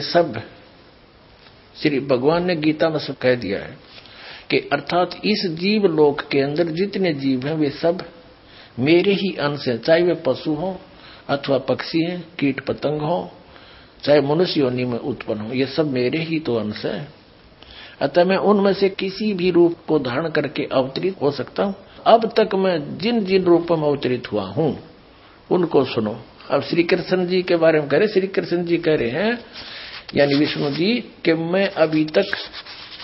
सब श्री भगवान ने गीता में सब कह दिया है कि अर्थात इस जीव लोक के अंदर जितने जीव हैं वे सब मेरे ही अंश हैं, चाहे वे पशु हो अथवा पक्षी हैं, कीट पतंग हो, चाहे मनुष्य योनि में उत्पन्न हो, ये सब मेरे ही तो अंश है। अतः मैं उनमें से किसी भी रूप को धारण करके अवतरित हो सकता हूं। अब तक मैं जिन जिन रूपों में अवतरित हुआ हूं उनको सुनो। अब श्री कृष्ण जी के बारे में कह रहे, श्री कृष्ण जी कह रहे हैं यानी विष्णु जी कि मैं अभी तक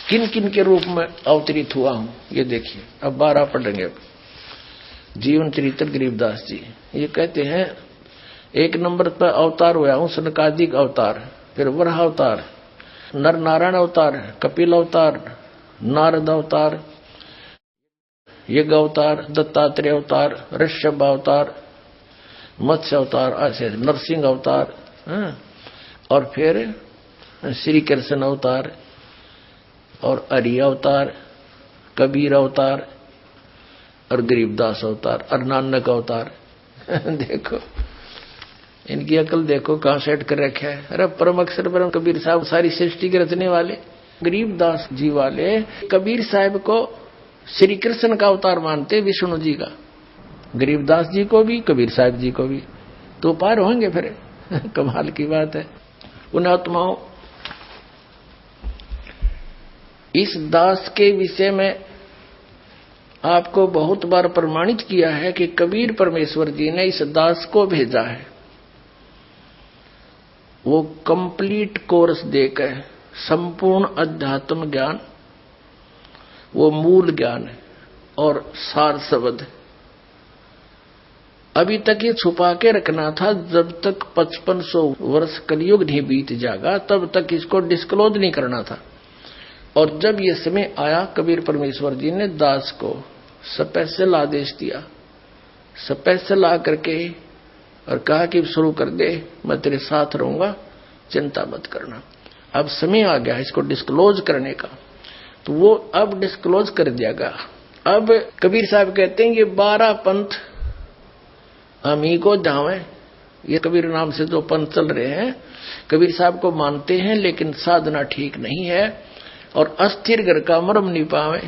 किन किन के रूप में अवतरित हुआ हूं ये देखिए। अब 12 पढ़ेंगे। जीवन चरित्र गरीबदास जी ये कहते हैं 1 नंबर पर अवतार हुआ हूं सनकादिक अवतार, फिर वराह अवतार, नर नारायण अवतार, कपिल अवतार, नारद अवतार, यज्ञ अवतार, दत्तात्रेय अवतार, ऋषभ अवतार, मत्स्य अवतार, ऐसे नरसिंह अवतार, और फिर श्री कृष्ण अवतार और हरि अवतार, कबीर अवतार और गरीबदास अवतार और नानक अवतार। देखो इनकी अकल देखो कहां सेट कर रखा है। अरे परम अक्षर परम कबीर साहब सारी सृष्टि के रचने वाले गरीबदास जी वाले कबीर साहब को श्री कृष्ण का अवतार मानते, विष्णु जी का, गरीबदास जी को भी कबीर साहब जी को भी, तो पार होंगे फिर। कमाल की बात है। उन आत्माओं इस दास के विषय में आपको बहुत बार प्रमाणित किया है कि कबीर परमेश्वर जी ने इस दास को भेजा है। वो कंप्लीट कोर्स देकर संपूर्ण अध्यात्म ज्ञान, वो मूल ज्ञान है और सार शब्द अभी तक ये छुपा के रखना था। जब तक 5500 वर्ष कलयुग नहीं बीत जाएगा तब तक इसको डिस्क्लोज नहीं करना था। और जब ये समय आया कबीर परमेश्वर जी ने दास को स्पेशल आदेश दिया, स्पेशल ला करके और कहा कि शुरू कर दे, मैं तेरे साथ रहूंगा, चिंता मत करना। अब समय आ गया इसको डिस्क्लोज करने का, तो वो अब डिस्क्लोज कर दियागा। अब कबीर साहब कहते हैं ये 12 पंथ हम ही को जावे। ये कबीर नाम से जो पंथ चल रहे हैं कबीर साहब को मानते हैं लेकिन साधना ठीक नहीं है और अस्थिर घर का मरम नहीं पावे।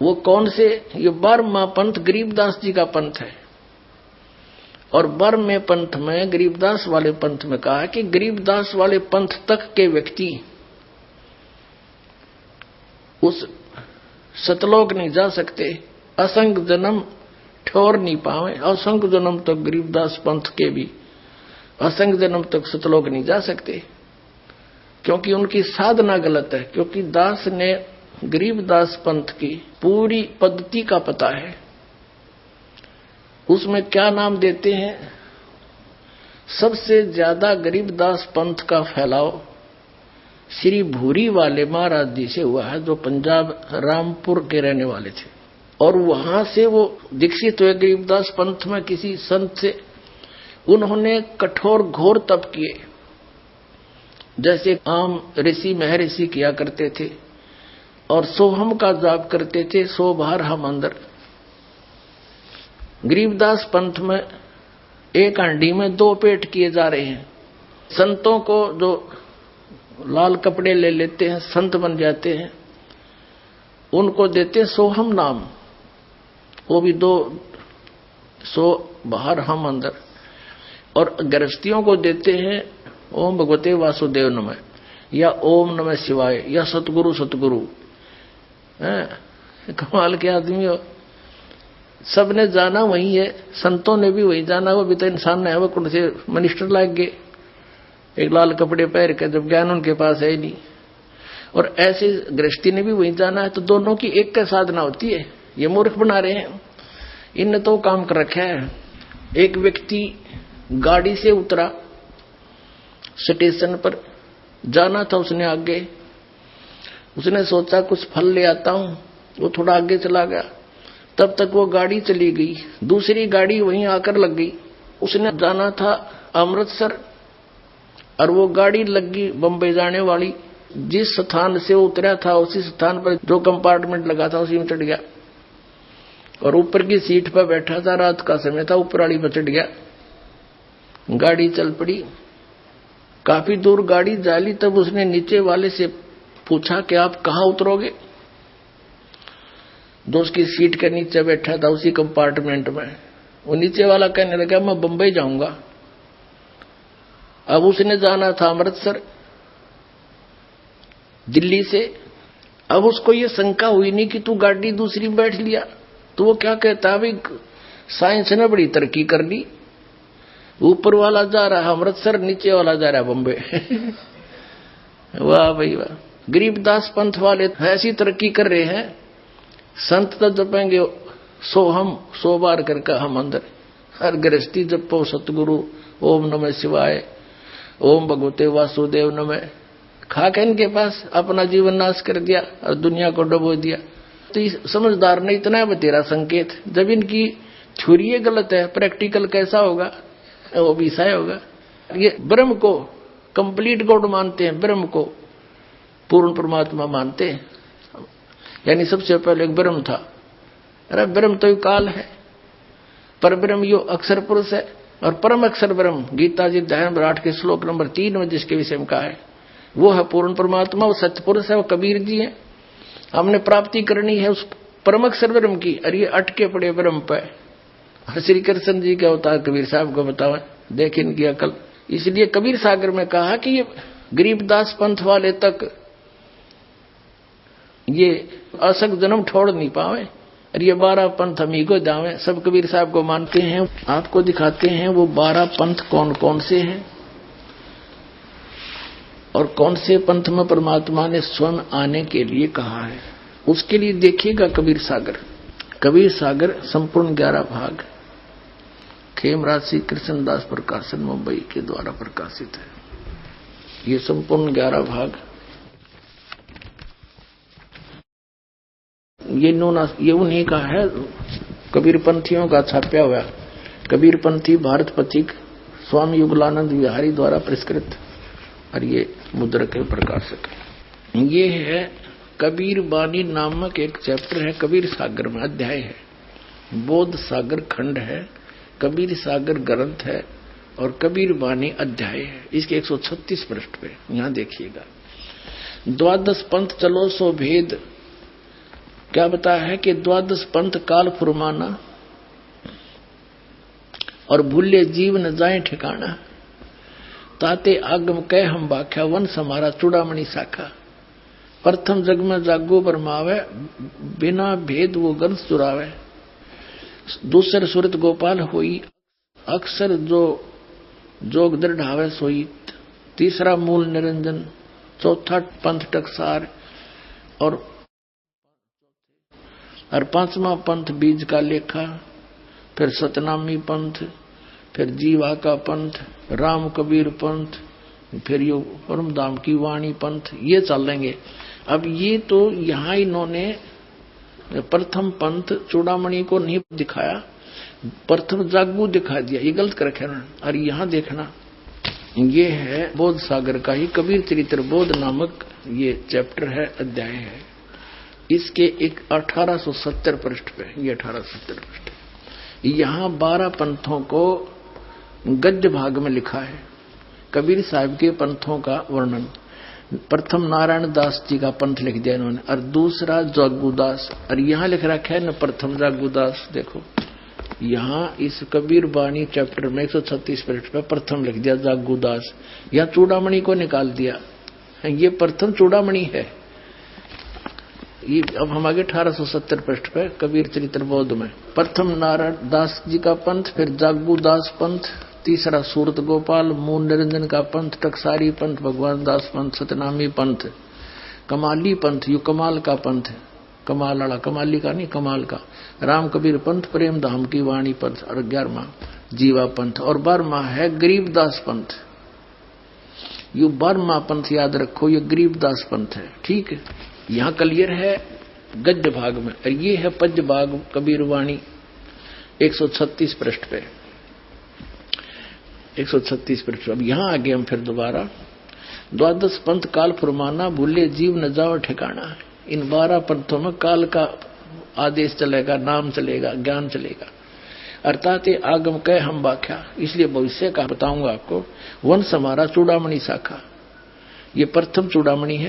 वो कौन से? ये 12वां पंथ गरीबदास जी का पंथ है। और 12वें पंथ में गरीबदास वाले पंथ में कहा कि गरीबदास वाले पंथ तक के व्यक्ति उस सतलोक नहीं जा सकते, असंग जन्म ठोर नहीं पावे। असंग जन्म तक गरीबदास पंथ के भी असंग जन्म तक सतलोक नहीं जा सकते क्योंकि उनकी साधना गलत है। क्योंकि दास ने गरीबदास पंथ की पूरी पद्धति का पता है। उसमें क्या नाम देते हैं? सबसे ज्यादा गरीबदास पंथ का फैलाव श्री भूरी वाले महाराज जी से हुआ है, जो पंजाब रामपुर के रहने वाले थे। और वहां से वो दीक्षित हुए गरीबदास पंथ में किसी संत से। उन्होंने कठोर घोर तप किए जैसे आम ऋषि महर्षि किया करते थे और सोहम का जाप करते थे, सो बाहर हम अंदर। गरीबदास पंथ में एक हांडी में 2 पेट किए जा रहे हैं। संतों को जो लाल कपड़े ले लेते हैं, संत बन जाते हैं, उनको देते सोहम नाम, वो भी 2 सो बाहर हम अंदर। और गृहस्थियों को देते हैं ओम भगवते वासुदेव नमः या ओम नमः शिवाय या सतगुरु सतगुरु। कमाल के आदमी हो। सबने जाना वही है, संतों ने भी वही जाना। वो भी तो इंसान है, वो कौन से मिनिस्टर लाग गए एक लाल कपड़े पहन के, जब ज्ञान उनके पास है ही नहीं। और ऐसे गृहस्थी ने भी वही जाना है। तो दोनों की एक का साधना होती है। ये मूर्ख बना रहे हैं। इनने तो काम कर रखा है। एक व्यक्ति गाड़ी से उतरा, स्टेशन पर जाना था उसने आगे। उसने सोचा कुछ फल ले आता हूं, वो थोड़ा आगे चला गया। तब तक वो गाड़ी चली गई, दूसरी गाड़ी वहीं आकर लग गई। उसने जाना था अमृतसर और वो गाड़ी लग गई बम्बई जाने वाली। जिस स्थान से वो उतरा था उसी स्थान पर जो कंपार्टमेंट लगा था उसी में चढ़ गया और ऊपर की सीट पर बैठा था। रात का समय था, ऊपर वाली पर चढ़ गया। गाड़ी चल पड़ी। काफी दूर गाड़ी जाली, तब उसने नीचे वाले से पूछा कि आप कहाँ उतरोगे। दोस्त की सीट के नीचे बैठा था उसी कंपार्टमेंट में। वो नीचे वाला कहने लगा मैं बंबई जाऊंगा। अब उसने जाना था अमृतसर दिल्ली से। अब उसको ये शंका हुई नहीं कि तू गाड़ी दूसरी बैठ लिया, तो वो क्या कहता है, भाई साइंस ने बड़ी तरक्की कर ली, ऊपर वाला जा रहा है अमृतसर, नीचे वाला जा रहा है बम्बे। वाह भाई वाह। गरीबदास पंथ वाले ऐसी तरक्की कर रहे हैं, संत तो जपेंगे 100 बार करके हम अंदर। हर गृहस्थी जपो सतगुरु ओम नमः शिवाय, ओम भगवते वासुदेव नमः। खा के इनके पास अपना जीवन नाश कर दिया और दुनिया को डुबो दिया। तो समझदार ने इतना है तेरा संकेत, जब इनकी थ्योरी गलत है, प्रैक्टिकल कैसा होगा, वो भी ऐसा होगा। ये ब्रह्म को कंप्लीट गॉड मानते हैं, ब्रह्म को पूर्ण परमात्मा मानते हैं। यानी सबसे पहले एक ब्रह्म था। अरे ब्रह्म तो काल है, पर ब्रह्म यो अक्षर पुरुष है और परम अक्षर ब्रह्म। गीता जी अध्याय नंबर 8 के श्लोक नंबर 3 में जिसके विषय में कहा है, वो है पूर्ण परमात्मा, वो सत्य पुरुष है, वो कबीर जी है। हमने प्राप्ति करनी है उस परम अक्षर ब्रह्म की, और ये अटके पड़े ब्रह्म पे। श्री कृष्ण जी क्या होता है कबीर साहब को बताओ, देख इनकी अकल। इसलिए कबीर सागर में कहा कि ये गरीबदास पंथ वाले तक ये असक जन्म छोड़ नहीं पावे, और ये 12 पंथ हम ही को दावे। सब कबीर साहब को मानते हैं। आपको दिखाते हैं वो 12 पंथ कौन कौन से हैं और कौन से पंथ में परमात्मा ने स्वयं आने के लिए कहा है। उसके लिए देखिएगा कबीर सागर। कबीर सागर संपूर्ण 11 भाग खेमराज श्री कृष्णदास प्रकाशन मुंबई के द्वारा प्रकाशित है। ये संपूर्ण 11 भाग ये उन्हीं का है, कबीर पंथियों का छापा हुआ। कबीर पंथी भारत पथिक स्वामी युगलानंद विहारी द्वारा पुरस्कृत, और ये मुद्रक के प्रकाशक है। ये है कबीर बानी नामक एक चैप्टर है, कबीर सागर में अध्याय है। बोध सागर खंड है, कबीर सागर ग्रंथ है और कबीर बानी अध्याय है। इसके 136 पृष्ठ पे यहां देखिएगा। 12 पंथ चलो सो भेद क्या बताया है कि 12 पंथ काल फुरमाना और भूले जीव न जाए ठिकाना। ताते आगम कह हम बाख्या वंश हमारा चूड़ामणि शाखा। प्रथम जग में जागो बरमावे बिना भेद वो गंस चुरावे। दूसर सुरत गोपाल होई अक्सर जो जोग दृढ़ावे सोई। तीसरा मूल निरंजन, चौथा पंथ टकसार और 5वां पंथ बीज का लेखा। फिर सतनामी पंथ, फिर जीवा का पंथ, राम कबीर पंथ, फिर यो परमधाम की वाणी पंथ, ये चलेंगे। अब ये तो यहाँ इन्होंने प्रथम पंथ चूड़ामणि को नहीं दिखाया, प्रथम जागू दिखा दिया, ये गलत कर रखा ना। और यहाँ देखना ये है बोध सागर का ही कबीर चरित्र बोध नामक ये चैप्टर है, अध्याय है। इसके एक 1870 पृष्ठ पे, ये 1870 पृष्ठ, यहाँ 12 पंथों को गद्य भाग में लिखा है। कबीर साहब के पंथों का वर्णन। प्रथम नारायण दास जी का पंथ लिख दिया इन्होंने, और दूसरा जागूदास, और यहाँ लिख रखा है न प्रथम जागूदास। देखो यहाँ इस कबीर बानी चैप्टर में 136 पृष्ठ पे प्रथम लिख दिया जागूदास। यहाँ चूड़ामणि को निकाल दिया, ये प्रथम चूड़ामणि है। ये अब हम आगे 1870 पृष्ठ पे कबीर चरित्र बोध में प्रथम नारायण दास जी का पंथ, फिर जागूदास पंथ, तीसरा सूरत गोपाल, मूल निरंजन का पंथ, टकसारी पंथ, भगवान दास पंथ, सतनामी पंथ, कमाली पंथ, यू कमाल का पंथ, कमाल वाला, कमाली का नहीं कमाल का, राम कबीर पंथ, प्रेम धाम की वाणी पंथ, और 11वां जीवा पंथ, और 12वां है गरीबदास पंथ। यू 12वां पंथ याद रखो, ये गरीबदास पंथ है। ठीक है, यहाँ क्लियर है गद्य भाग में, और ये है पद्य भाग कबीर वाणी 136 पृष्ठ पे, 136 पृष्ठ। अब यहाँ आगे हम फिर दोबारा 12 पंथ काल फुरमाना भूले जीव न जाओ ठिकाना। इन 12 पंथों में काल का आदेश चलेगा, नाम चलेगा, ज्ञान चलेगा। अर्थात ये आगम कह हम व्याख्या, इसलिए भविष्य का बताऊंगा आपको। वंश हमारा चूड़ामणि शाखा, ये प्रथम चूड़ामणि है।